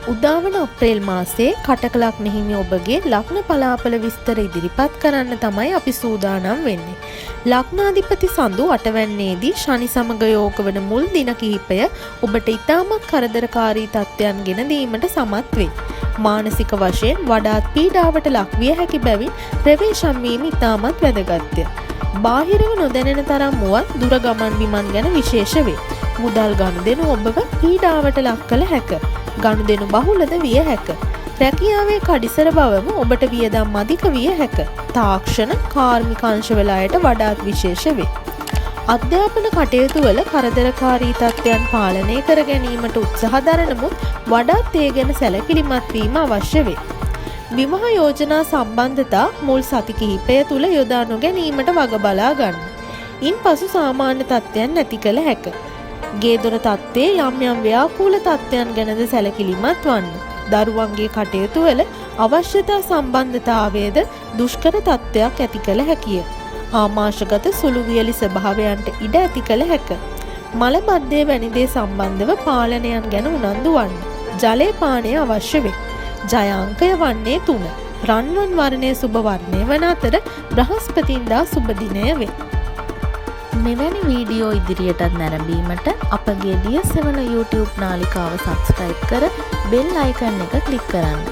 උදාවන අප්‍රේල් මාසයේ කටකලක් හිමි ඔබගේ ලග්න පලාපල විස්තර ඉදිරිපත් කරන්න තමයි අපි සූදානම් වෙන්නේ. ලග්නාධිපති සඳු අටවැන්නේදී ශනි සමග යෝග වන මුල් දින කිහිපය ඔබට ඉතාමත් කරදරකාරී තත්ත්වයන් ගෙන දීමට සමත් වේ. මානසික වශයෙන් වඩාත් පීඩාවට ලක්විය හැකි බැවින් ප්‍රවේශම් වීම ඉතාමත් වැදගත්ය. බාහිරව නොදැනෙන තරම් වුවත් දුර ගමන් බිමන් ගැන විශේෂ වේ. මුදල් ගනුදෙනු ඔබව පීඩාවට ලක් කළ හැක. ගනුදෙනු බහුලද විය හැක. රැකියාවේ කඩිසර බවම ඔබට වියදම් අධික විය හැක. තාක්ෂණ කාර්මික අංශවල අයට වඩාත් විශේෂ වේ. අධ්‍යාපන කටයුතු වල කරදරකාරී තත්ත්වයන් පාලනය කර ගැනීමට උත්සාහ දරනමුත් වඩාත් ඒ ගැන සැලකිලිමත් වීම අවශ්‍ය වේ. විවාහ යෝජනා සම්බන්ධතා මුල් සති කිහිපය තුල යොදා නොගැනීමට වග බලා ගන්න. ඉන්පසු සාමාන්‍ය තත්ත්වයන් නැති කළ හැක. ගේ දොර තත්ත්වයේ යම් යම් ව්‍යාකූල තත්ත්වයන් ගැනද සැලකිලිමත් වන්න. දරුවන්ගේ කටයුතු වල අවශ්‍යතා සම්බන්ධතාවයේද දුෂ්කර තත්ත්වයක් ඇති කළ හැකිය. ආමාශගත සුළු වියලි ස්වභාවයන්ට ඉඩ ඇති කළ හැක. මල බද්ධය වැනි දේ සම්බන්ධව පාලනයන් ගැන උනන්දු වන්න. ජලය පානය අවශ්‍ය වේ. ජය අංකය වන්නේ 3. රන්වන් වර්ණය සුබ වර්ණය වන අතර බ්‍රහස්පතින්දා සුබ දිනය වේ. මෙවැනි වීඩියෝ ඉදිරියටත් නැරඹීමට අපගේ දිය සෙවන YouTube නාලිකාව සබ්ස්ක්‍රයිබ් කර බෙල් අයිකන් එක ක්ලික් කරන්න.